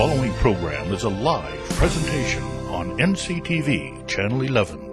following program is a live presentation on NCTV Channel 11.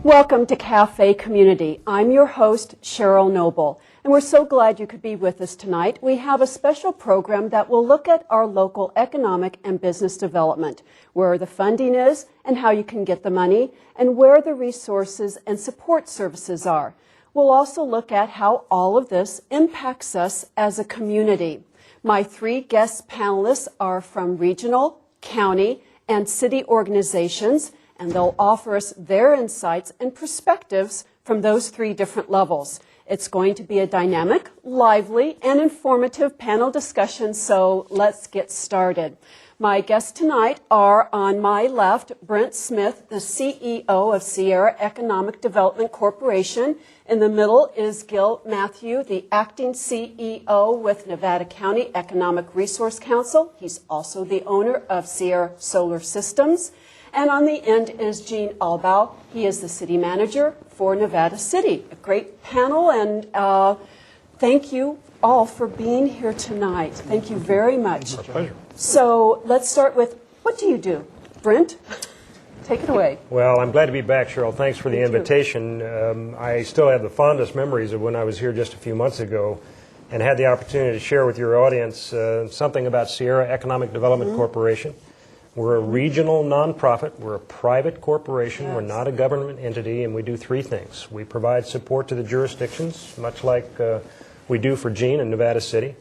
Welcome to Cafe Community. I'm your host, Cheryl Noble, and we're so glad you could be with us tonight. We have a special program that will look at our local economic and business development, where the funding is and how you can get the money, and where the resources and support services are. We'll also look at how all of this impacts us as a community. My three guest panelists are from regional, county, and city organizations, and they'll offer us their insights and perspectives from those three different levels. It's going to be a dynamic, lively, and informative panel discussion, so let's get started. My guests tonight are on my left, Brent Smith, the CEO of Sierra Economic Development Corporation. In the middle is Gil Matthew, the acting CEO with Nevada County Economic Resource Council. He's also the owner of Sierra Solar Systems. And on the end is Gene Albaugh. He is the city manager for Nevada City. A great panel, and thank you all for being here tonight. Thank you very much. It's a pleasure. So let's start with, what do you do? Brent, take it away. Well, I'm glad to be back, Cheryl. Thanks for the Thank you. invitation. I still have the fondest memories of when I was here just a few months ago and had the opportunity to share with your audience something about Sierra Economic Development Corporation. We're a regional nonprofit. We're a private corporation. Yes. We're not a government entity, and we do three things. We provide support to the jurisdictions, much like we do for Gene in Nevada City,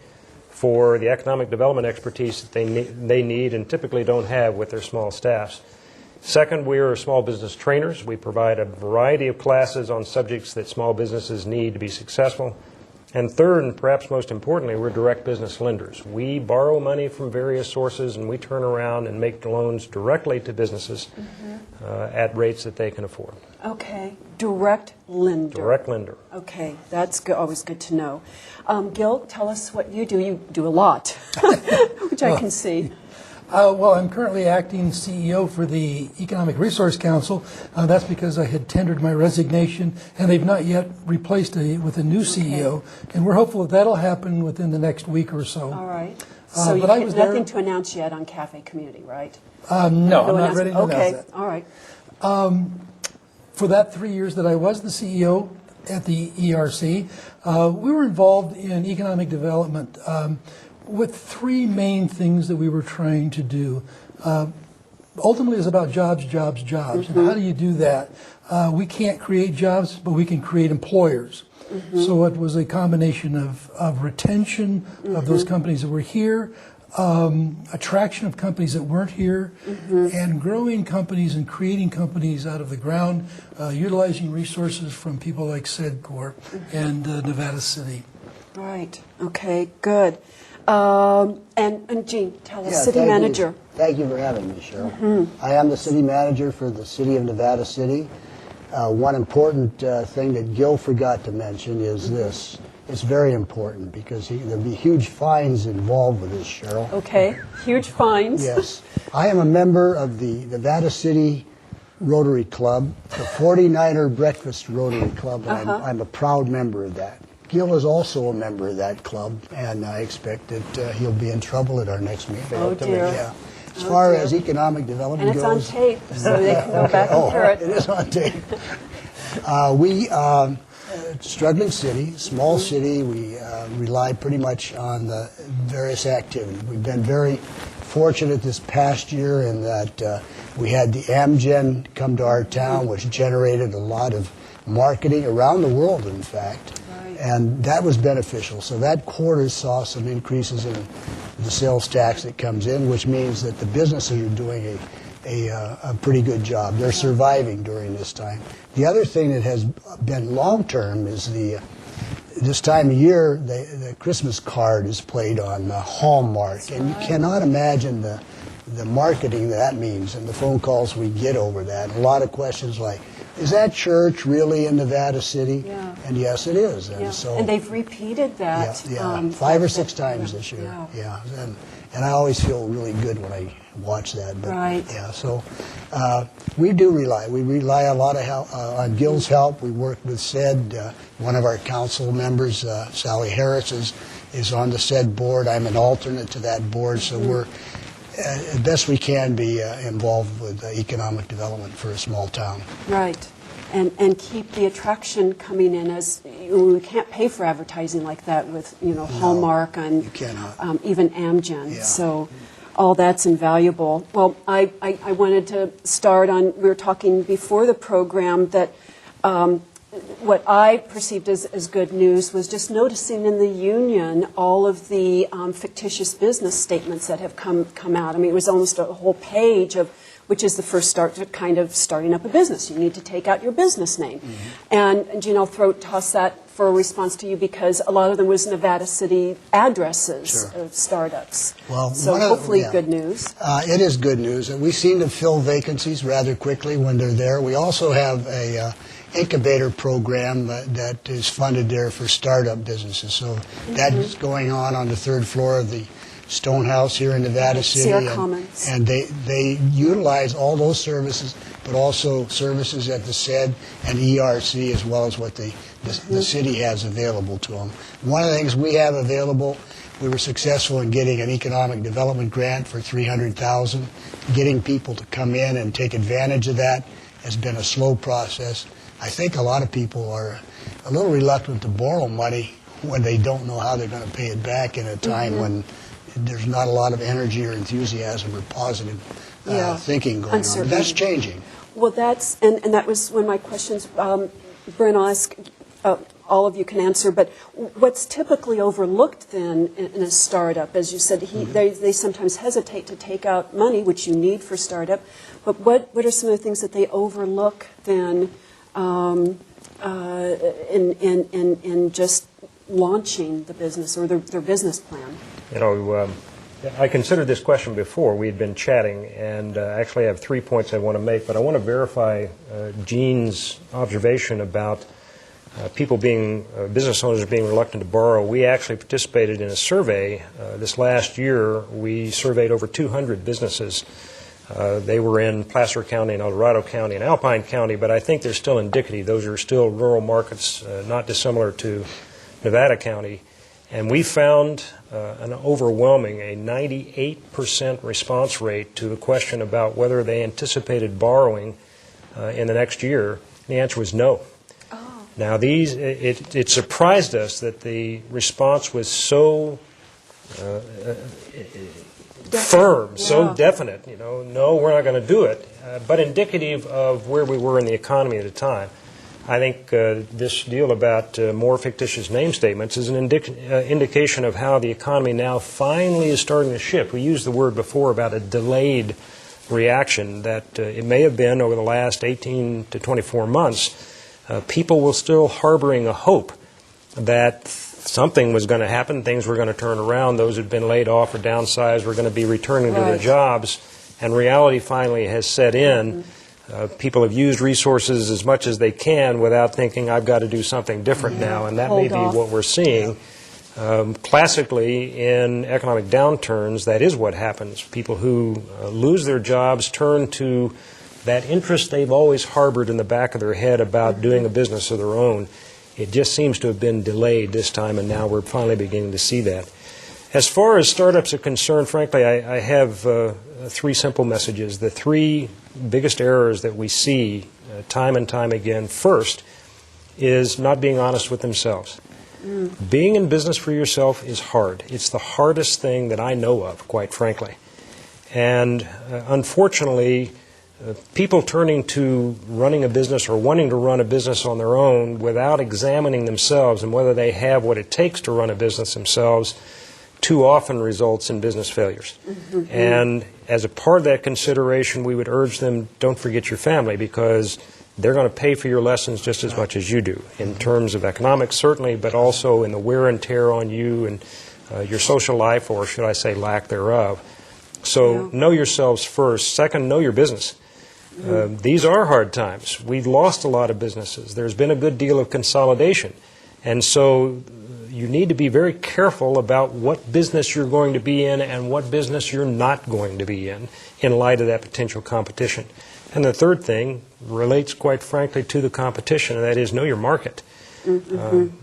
for the economic development expertise that they need and typically don't have with their small staffs. Second, we are small business trainers. We provide a variety of classes on subjects that small businesses need to be successful. And third, and perhaps most importantly, we're direct business lenders. We borrow money from various sources, and we turn around and make loans directly to businesses at rates that they can afford. Okay, direct lender. Direct lender. Okay, that's good, always good to know. Gil, tell us what you do. You do a lot, which I can see. Well, I'm currently acting CEO for the Economic Resource Council. That's because I had tendered my resignation, and they've not yet replaced it with a new CEO. And we're hopeful that that'll happen within the next week or so. All right. So you have nothing to announce yet on Cafe Community, right? No, I'm not ready to announce that. Okay, all right. For that 3 years that I was the CEO at the ERC, we were involved in economic development with three main things that we were trying to do. Ultimately, it's about jobs, jobs, jobs. And how do you do that? We can't create jobs, but we can create employers. So it was a combination of retention of those companies that were here, attraction of companies that weren't here, and growing companies and creating companies out of the ground, utilizing resources from people like SEDCOR and Nevada City. Right. Okay, good. And Gene, tell us, city manager. Thank you for having me, Cheryl. I am the city manager for the city of Nevada City. One important thing that Gil forgot to mention is this. It's very important because there'll be huge fines involved with this, Cheryl. Okay, huge fines. Yes. I am a member of the Nevada City Rotary Club, the 49er Breakfast Rotary Club, and I'm a proud member of that. Gil is also a member of that club, and I expect that he'll be in trouble at our next meeting. Oh, dear. Yeah. As far as economic development goes. goes... And it's on tape, so they can go back and hear it. It is on tape. We struggling city, small city. We rely pretty much on the various activities. We've been very fortunate this past year in that we had the Amgen come to our town, which generated a lot of marketing around the world, in fact. And that was beneficial. So that quarter saw some increases in the sales tax that comes in, which means that the businesses are doing a pretty good job. They're surviving during this time. The other thing that has been long-term is this time of year, the Christmas card is played on Hallmark. And you cannot imagine the marketing that means and the phone calls we get over that. A lot of questions like, is that church really in Nevada City? Yeah. And yes, it is. And, so, and they've repeated that. 5 or 6 times this year. Yeah. and I always feel really good when I watch that. But, Right. Yeah, so we do rely. We rely a lot of help, on Gil's help. We work with SED. One of our council members, Sally Harris, is on the SED board. I'm an alternate to that board, so we're, as best we can, be involved with economic development for a small town. Right. And keep the attraction coming in, as we can't pay for advertising like that with, Hallmark and you cannot. Even Amgen. Yeah. So all that's invaluable. Well, I wanted to start on, we were talking before the program that what I perceived as good news was just noticing in the union all of the fictitious business statements that have come out. I mean, it was almost a whole page of which is the first start to kind of starting up a business. You need to take out your business name. Mm-hmm. And I'll toss that for a response to you, because a lot of them was Nevada City addresses of startups. Well, so hopefully good news. It is good news. And we seem to fill vacancies rather quickly when they're there. We also have a Incubator Program that is funded there for startup businesses. So that's going on the third floor of the Stonehouse here in Nevada City, Sierra Commons. and they utilize all those services, but also services at the SED and ERC, as well as what the city has available to them. One of the things we have available, we were successful in getting an economic development grant for $300,000. Getting people to come in and take advantage of that has been a slow process. I think a lot of people are a little reluctant to borrow money when they don't know how they're going to pay it back in a time when there's not a lot of energy or enthusiasm or positive thinking going on. But that's changing. Well, and that was one of my questions. Brent, I'll ask, all of you can answer, but what's typically overlooked then in a startup? As you said, they sometimes hesitate to take out money, which you need for startup, but what are some of the things that they overlook then in just launching the business or their business plan? I considered this question before. We had been chatting, and actually I have 3 points I want to make, but I want to verify Gene's observation about business owners being reluctant to borrow. We actually participated in a survey this last year. We surveyed over 200 businesses. They were in Placer County and El Dorado County and Alpine County, but I think they're still indicative. Those are still rural markets, not dissimilar to Nevada County. And we found an overwhelming, a 98% response rate to the question about whether they anticipated borrowing in the next year. The answer was no. Oh. Now, it surprised us that the response was so firm, so definite. No, we're not going to do it, but indicative of where we were in the economy at the time. I think this deal about more fictitious name statements is an indication of how the economy now finally is starting to shift. We used the word before about a delayed reaction, that it may have been over the last 18 to 24 months. People were still harboring a hope that something was going to happen, things were going to turn around, those who had been laid off or downsized were going to be returning to their jobs, and reality finally has set in. People have used resources as much as they can without thinking, I've got to do something different now, and that may be what we're seeing. Classically, in economic downturns, that is what happens. People who lose their jobs turn to that interest they've always harbored in the back of their head about doing a business of their own. It just seems to have been delayed this time, and now we're finally beginning to see that. As far as startups are concerned, frankly, I have 3 simple messages. The 3 biggest errors that we see time and time again, first, is not being honest with themselves. Being in business for yourself is hard. It's the hardest thing that I know of, quite frankly. And unfortunately, people turning to running a business or wanting to run a business on their own without examining themselves and whether they have what it takes to run a business themselves too often results in business failures. And as a part of that consideration, we would urge them, don't forget your family, because they're going to pay for your lessons just as much as you do, in terms of economics certainly, but also in the wear and tear on you and your social life, or should I say lack thereof. So know yourselves first. Second, know your business. These are hard times. We've lost a lot of businesses. There's been a good deal of consolidation. And so you need to be very careful about what business you're going to be in and what business you're not going to be in light of that potential competition. And the third thing relates, quite frankly, to the competition, and that is know your market.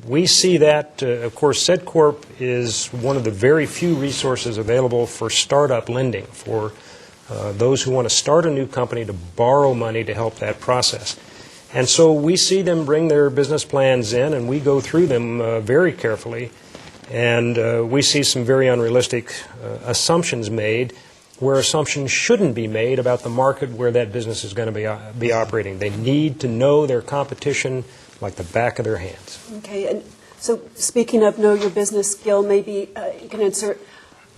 We see that, of course, SedCorp is one of the very few resources available for startup lending, for those who want to start a new company to borrow money to help that process. And so we see them bring their business plans in, and we go through them very carefully, and we see some very unrealistic assumptions made where assumptions shouldn't be made about the market where that business is going to be operating. They need to know their competition like the back of their hands. Okay, and so speaking of know your business, Gil, maybe you can answer.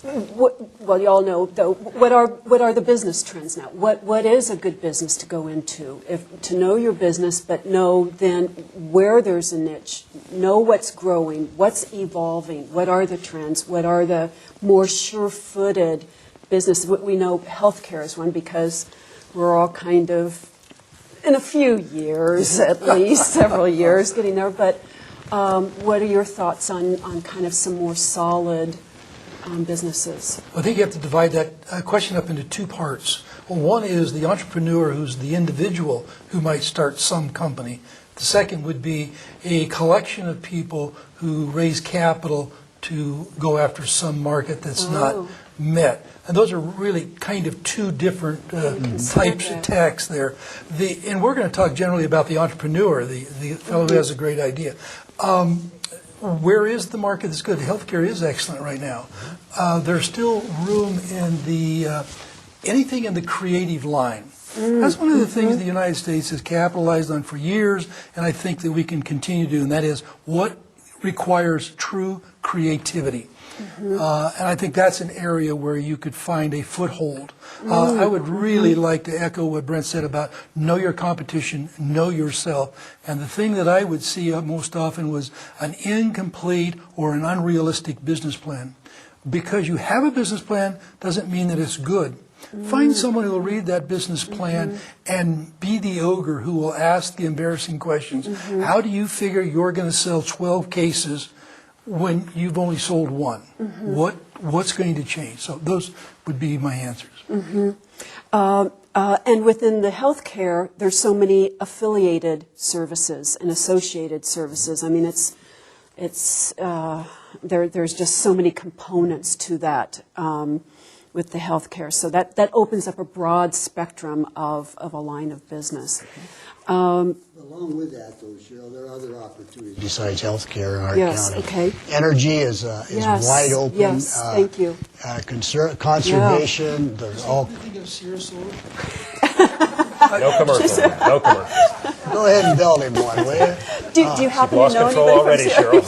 Well, you all know though. What are the business trends now? What is a good business to go into? To know your business, but know then where there's a niche. Know what's growing, what's evolving. What are the trends? What are the more sure-footed business? We know healthcare is one because we're all kind of, in a few years at least, several years getting there. But what are your thoughts on kind of some more solid businesses? I think you have to divide that question up into two parts. Well, one is the entrepreneur, who's the individual who might start some company. The second would be a collection of people who raise capital to go after some market that's not met. And those are really kind of two different types of tax there. And we're going to talk generally about the entrepreneur, the fellow who has a great idea. Where is the market that's good? Healthcare is excellent right now. There's still room in the anything in the creative line. That's one of the things the United States has capitalized on for years, and I think that we can continue to do, and that is what requires true creativity. And I think that's an area where you could find a foothold. I would really like to echo what Brent said about know your competition, know yourself. And the thing that I would see most often was an incomplete or an unrealistic business plan. Because you have a business plan doesn't mean that it's good. Find someone who will read that business plan and be the ogre who will ask the embarrassing questions. How do you figure you're going to sell 12 cases when you've only sold one? What's going to change? So those would be my answers. And within the healthcare, there's so many affiliated services and associated services. I mean, there's just so many components to that with the healthcare. So that opens up a broad spectrum of a line of business. Along with that, though, Cheryl, there are other opportunities besides healthcare in our county. Okay. Energy is wide open. Yes, thank you. Conservation, there's all. Think of Sierra Solar? No commercials. No commercials. Go ahead and build him one, will you? Do you happen to Lost know control anybody already, from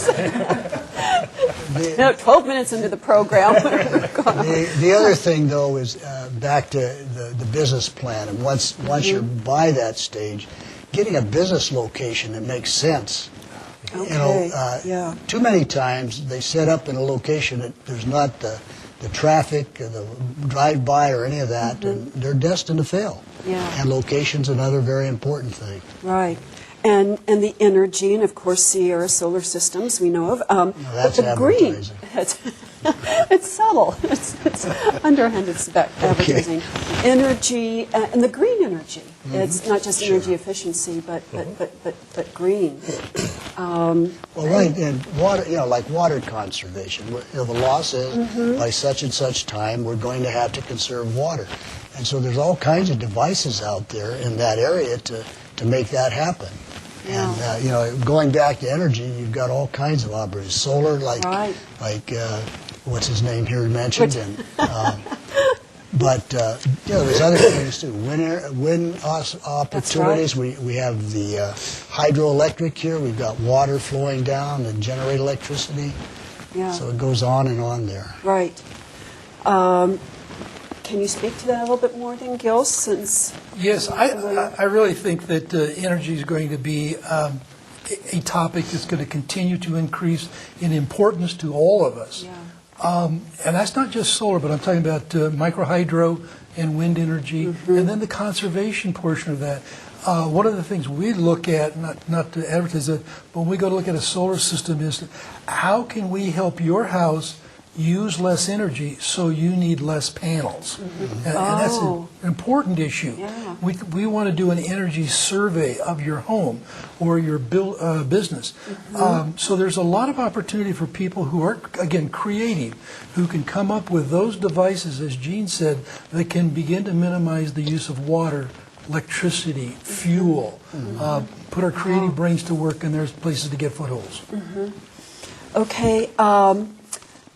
Cheryl. No, 12 minutes into the program. The other thing, though, is back to the business plan. And once you're by that stage, getting a business location that makes sense. Okay. Too many times they set up in a location that there's not the traffic, the drive-by, or any of that, and they're destined to fail. Yeah. And location's another very important thing. Right. And the energy, and of course Sierra Solar Systems we know of. That's but the green, advertising. it's subtle. It's underhanded advertising. Energy and the green energy. It's not just energy efficiency, but green. Well, right, and water, like water conservation. The law says by such and such time we're going to have to conserve water, and so there's all kinds of devices out there in that area to make that happen. Yeah. And going back to energy, you've got all kinds of opportunities. Solar, like what's his name here mentioned, and but there's other things too. Wind opportunities. Right. We have the hydroelectric here. We've got water flowing down and generate electricity. Yeah. So it goes on and on there. Right. Can you speak to that a little bit more then, Gil, since... Yes, I really think that energy is going to be a topic that's going to continue to increase in importance to all of us. Yeah. And that's not just solar, but I'm talking about microhydro and wind energy, and then the conservation portion of that. One of the things we look at, not to advertise it, but when we go to look at a solar system is how can we help your house use less energy so you need less panels? And that's an important issue. Yeah. We want to do an energy survey of your home or your business. So there's a lot of opportunity for people who are, again, creative, who can come up with those devices, as Gene said, that can begin to minimize the use of water, electricity, fuel, put our creative brains to work, and there's places to get footholds. Okay,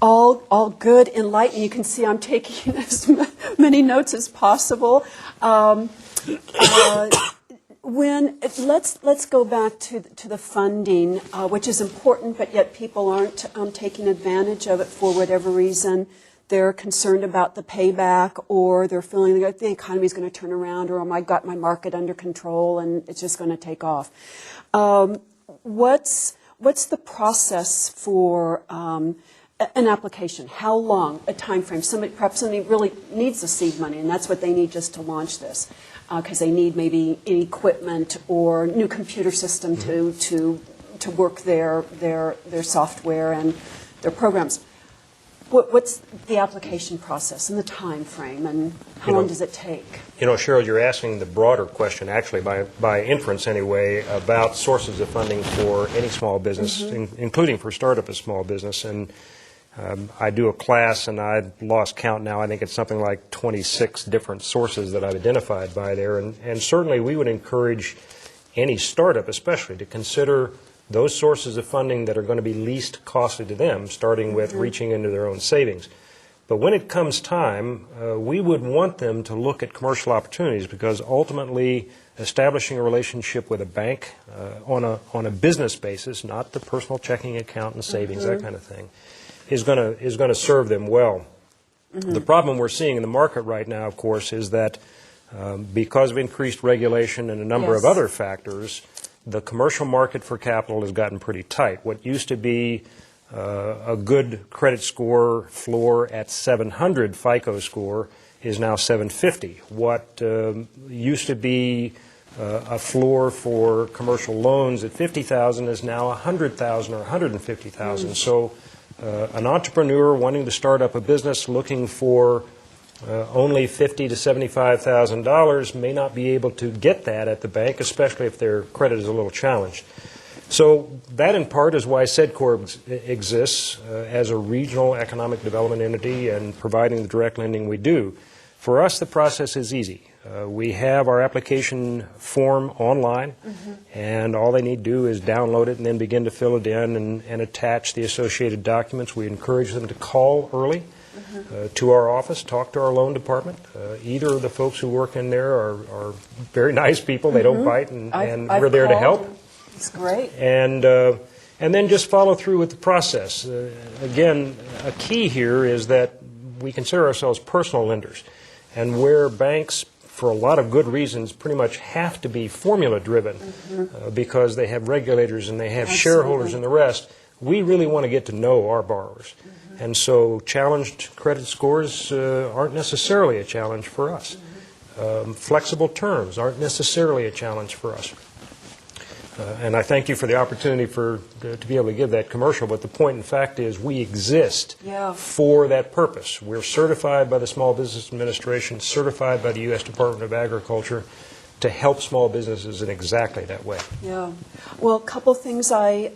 all good, enlightened. You can see I'm taking as many notes as possible. Let's go back to the funding, which is important, but yet people aren't taking advantage of it for whatever reason. They're concerned about the payback, or they're feeling like the economy is going to turn around, or I got my market under control and it's just going to take off. What's the process for an application? How long? A time frame? Perhaps somebody really needs the seed money, and that's what they need just to launch this, because they need maybe equipment or new computer system to work their software and their programs. What's the application process and the time frame, and how long does it take? Cheryl, you're asking the broader question, actually, by inference anyway, about sources of funding for any small business, including for startup a small business. And I do a class, and I've lost count now. I think it's something like 26 different sources that I've identified by there. And certainly we would encourage any startup especially to consider those sources of funding that are going to be least costly to them, starting with reaching into their own savings. But when it comes time, we would want them to look at commercial opportunities, because ultimately establishing a relationship with a bank on a business basis, not the personal checking account and savings, that kind of thing, is going to serve them well. The problem we're seeing in the market right now, of course, is that because of increased regulation and a number of other factors, the commercial market for capital has gotten pretty tight. What used to be a good credit score floor at 700 FICO score is now 750. What used to be a floor for commercial loans at 50,000 is now 100,000 or 150,000. So an entrepreneur wanting to start up a business looking for only $50,000 to $75,000 may not be able to get that at the bank, especially if their credit is a little challenged. So that in part is why SEDCOR exists as a regional economic development entity and providing the direct lending we do. For us, the process is easy. We have our application form online, and all they need to do is download it and then begin to fill it in and attach the associated documents. We encourage them to call early to our office, talk to our loan department. Either of the folks who work in there are very nice people. They don't bite, and we're there to help. It's great. And then just follow through with the process. Again, a key here is that we consider ourselves personal lenders. And where banks, for a lot of good reasons, pretty much have to be formula-driven because they have regulators and they have shareholders and the rest, we really want to get to know our borrowers. And so challenged credit scores aren't necessarily a challenge for us. Flexible terms aren't necessarily a challenge for us. And I thank you for the opportunity to be able to give that commercial, but the point in fact is we exist for that purpose. We're certified by the Small Business Administration, certified by the U.S. Department of Agriculture to help small businesses in exactly that way. Yeah. Well, a couple things I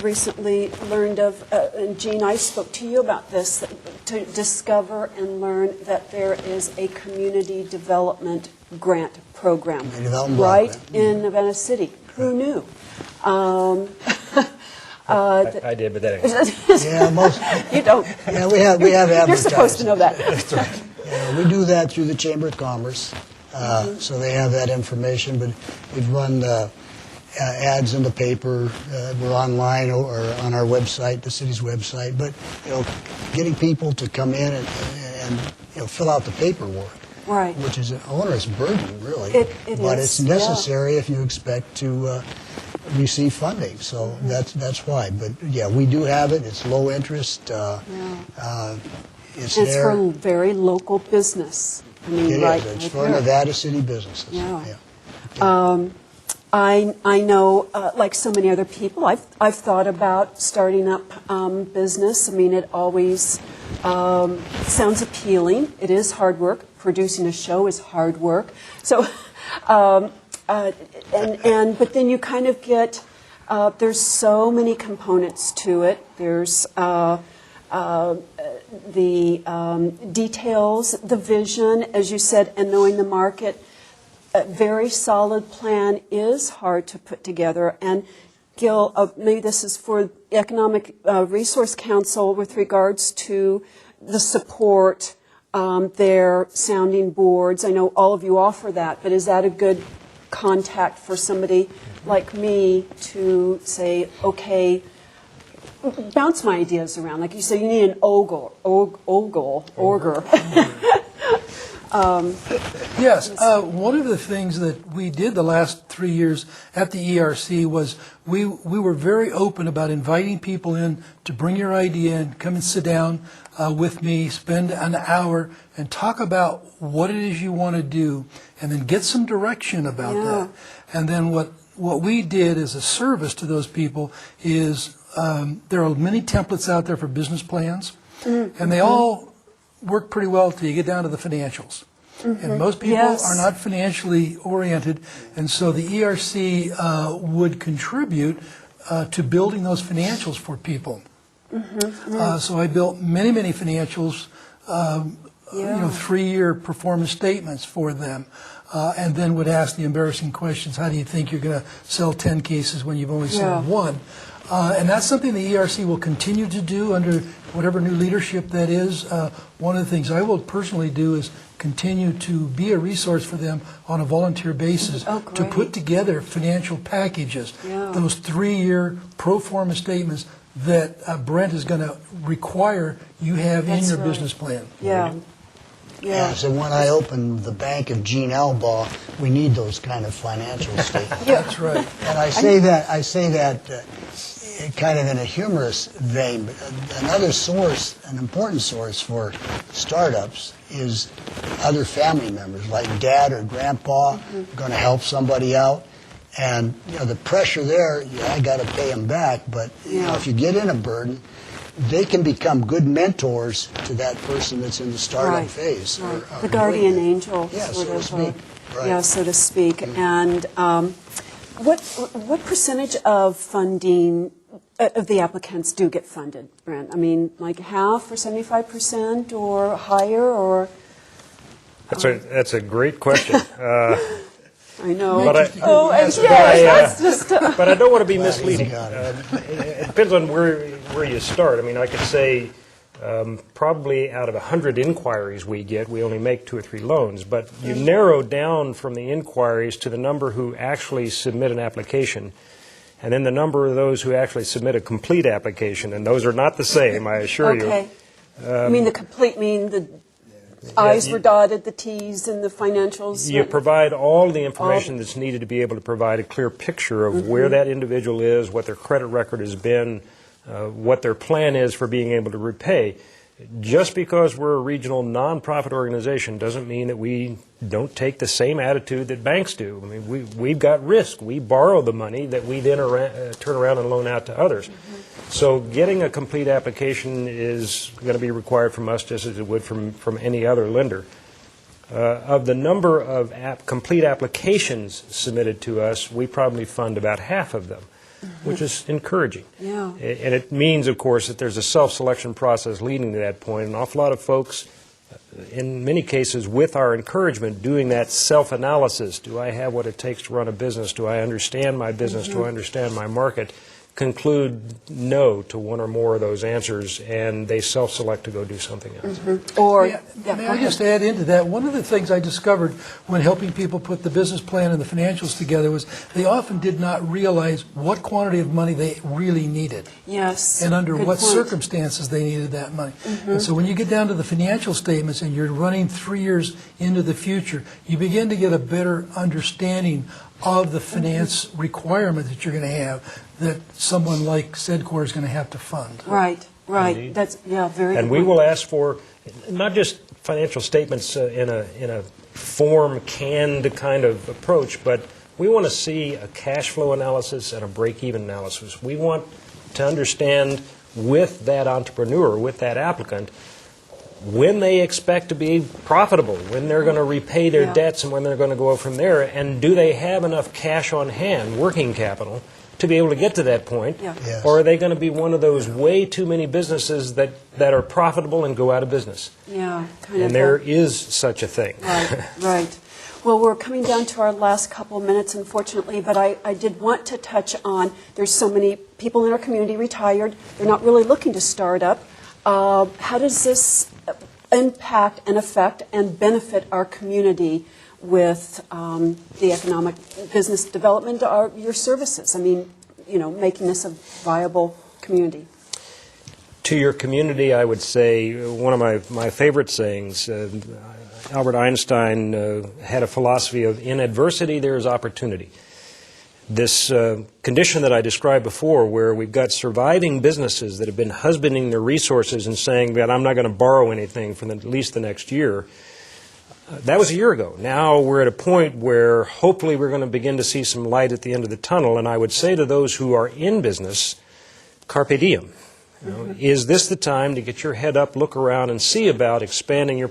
recently learned of, and Gene, I spoke to you about this, to discover and learn that there is a community development grant program right in Nevada City. Who knew? I did, but that ain't. Yeah, most. You don't. Yeah, we have advertising. You're supposed to know that. That's right. Yeah, we do that through the Chamber of Commerce, so they have that information. But we've run ads in the paper. We're online or on our website, the city's website. But getting people to come in and fill out the paperwork. Right. Which is an onerous burden, really. It but is, it's necessary if you expect to receive funding. So that's why. But yeah, we do have it. It's low interest. It's for very local business. I mean, it is. It's for Nevada City businesses. Yeah. I know, like so many other people, I've thought about starting up business. I mean, it always sounds appealing. It is hard work. Producing a show is hard work. So, but then you kind of get, there's so many components to it. There's the details, the vision, as you said, and knowing the market. A very solid plan is hard to put together. And Gil, maybe this is for Economic Resource Council with regards to the support, their sounding boards. I know all of you offer that, but is that a good contact for somebody like me to say, okay, bounce my ideas around? Like you say, you need an ogre. Yes, one of the things that we did the last 3 years at the ERC was we were very open about inviting people in to bring your idea in, come and sit down with me, spend an hour, and talk about what it is you want to do, and then get some direction about that. And then what we did as a service to those people is there are many templates out there for business plans, and they all work pretty well until you get down to the financials. And most people are not financially oriented, and so the ERC would contribute to building those financials for people. So I built many financials, 3-year performance statements for them, and then would ask the embarrassing questions. How do you think you're going to sell 10 cases when you've only sold one? And that's something the ERC will continue to do under whatever new leadership that is. One of the things I will personally do is continue to be a resource for them on a volunteer basis to put together financial packages, those 3-year pro forma statements that Brent is going to require you have in your business plan. So when I open the bank of Gene Albaugh, we need those kind of financial statements. That's right. And I say that kind of in a humorous vein, but another source, an important source for startups is other family members, like dad or grandpa going to help somebody out. And, the pressure there, I got to pay them back, but, if you get in a burden, they can become good mentors to that person that's in the startup phase. The guardian angel, so to speak. So to speak. And what percentage of funding of the applicants do get funded, Brent? I mean, like half or 75% or higher, or? That's a great question. I know. But but I don't want to be misleading. It depends on where you start. I mean, I could say probably out of 100 inquiries we get, we only make 2 or 3 loans. But you narrow down from the inquiries to the number who actually submit an application, and then the number of those who actually submit a complete application, and those are not the same, I assure you. You mean the complete, the I's were dotted, the T's, and the financials? You provide all the information that's needed to be able to provide a clear picture of where that individual is, what their credit record has been, what their plan is for being able to repay. Just because we're a regional nonprofit organization doesn't mean that we don't take the same attitude that banks do. I mean, we've got risk. We borrow the money that we then turn around and loan out to others. So getting a complete application is going to be required from us just as it would from any other lender. Of the number of complete applications submitted to us, we probably fund about half of them, which is encouraging. And it means, of course, that there's a self-selection process leading to that point. An awful lot of folks, in many cases, with our encouragement, doing that self-analysis. Do I have what it takes to run a business? Do I understand my business? Do I understand my market? Conclude no to one or more of those answers, and they self-select to go do something else. May I just add into that? One of the things I discovered when helping people put the business plan and the financials together was they often did not realize what quantity of money they really needed. And under what circumstances they needed that money. And so when you get down to the financial statements and you're running 3 years into the future, you begin to get a better understanding of the finance requirement that you're going to have that someone like SEDCOR is going to have to fund. Right. Indeed. That's very. And we will ask for not just financial statements in a form canned kind of approach, but We want to see a cash flow analysis and a break-even analysis. We want to understand with that entrepreneur, with that applicant, when they expect to be profitable, when they're going to repay their debts and when they're going to go from there, and do they have enough cash on hand, working capital, to be able to get to that point? Yes. Or are they going to be one of those way too many businesses that are profitable and go out of business? Yeah, And there is such a thing. Right, right. Well, we're coming down to our last couple of minutes, unfortunately, but I did want to touch on, there's so many people in our community retired. They're not really looking to start up. How does this impact and affect and benefit our community with the economic business development, your services? I mean, you know, making this a viable community. To your community, I would say one of my favorite sayings, Albert Einstein had a philosophy of, in adversity there is opportunity. This condition that I described before, where we've got surviving businesses that have been husbanding their resources and saying that I'm not going to borrow anything for at least the next year, that was a year ago. Now we're at a point where hopefully we're going to begin to see some light at the end of the tunnel, and I would say to those who are in business, carpe diem. You know, is this the time to get your head up, look around, and see about expanding your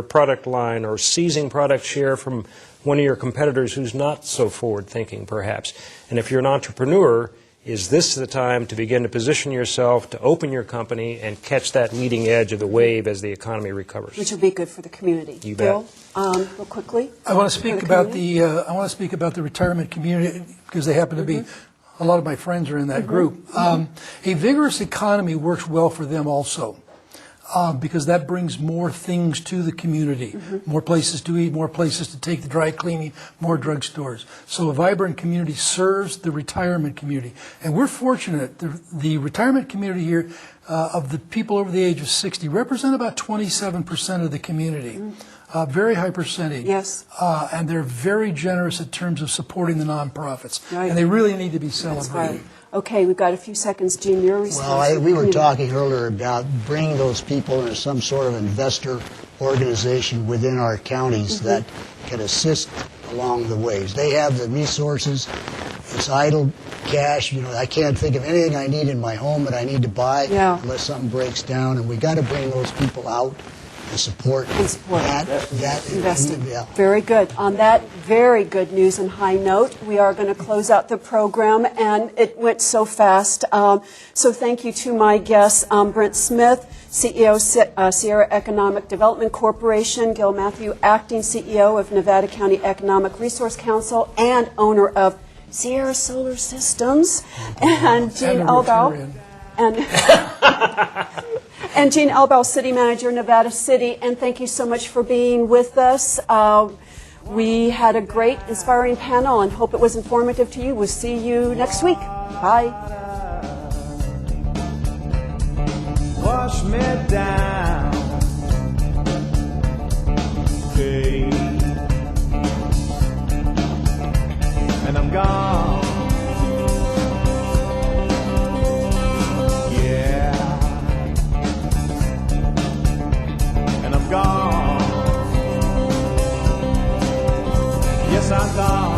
product line or seizing product share from one of your competitors who's not so forward-thinking, perhaps? And if you're an entrepreneur, is this the time to begin to position yourself, to open your company, and catch that leading edge of the wave as the economy recovers? Which will be good for the community. You Bill, bet. real quickly. I want to speak about the retirement community because they happen to be. A lot of my friends are in that group. A vigorous economy works well for them also because that brings more things to the community, more places to eat, more places to take the dry cleaning, more drugstores. So a vibrant community serves the retirement community. And we're fortunate, the retirement community here of the people over the age of 60 represent about 27% of the community. Very high percentage. Yes. And they're very generous in terms of supporting the nonprofits. Right. And they really need to be celebrated. That's right. Okay, we've got a few seconds. Gene, your response. Well, we were talking earlier about bringing those people into some sort of investor organization within our counties that can assist along the ways. They have the resources. It's idle cash. You know, I can't think of anything I need in my home that I need to buy unless something breaks down. And we got to bring those people out and support that investing. Yeah. Very good. On that very good news and high note, we are going to close out the program, and it went so fast. So thank you to my guests, Brent Smith, CEO, Sierra Economic Development Corporation, Gil Matthew, Acting CEO of Nevada County Economic Resource Council and owner of Sierra Solar Systems, and Gene Elbaugh. And Gene Elbaugh, City Manager, Nevada City, and thank you so much for being with us. We had a great, inspiring panel and hope it was informative to you. We'll see you next week. Bye. Wash me down, okay, and I'm gone. Gone. Yes, I'm gone.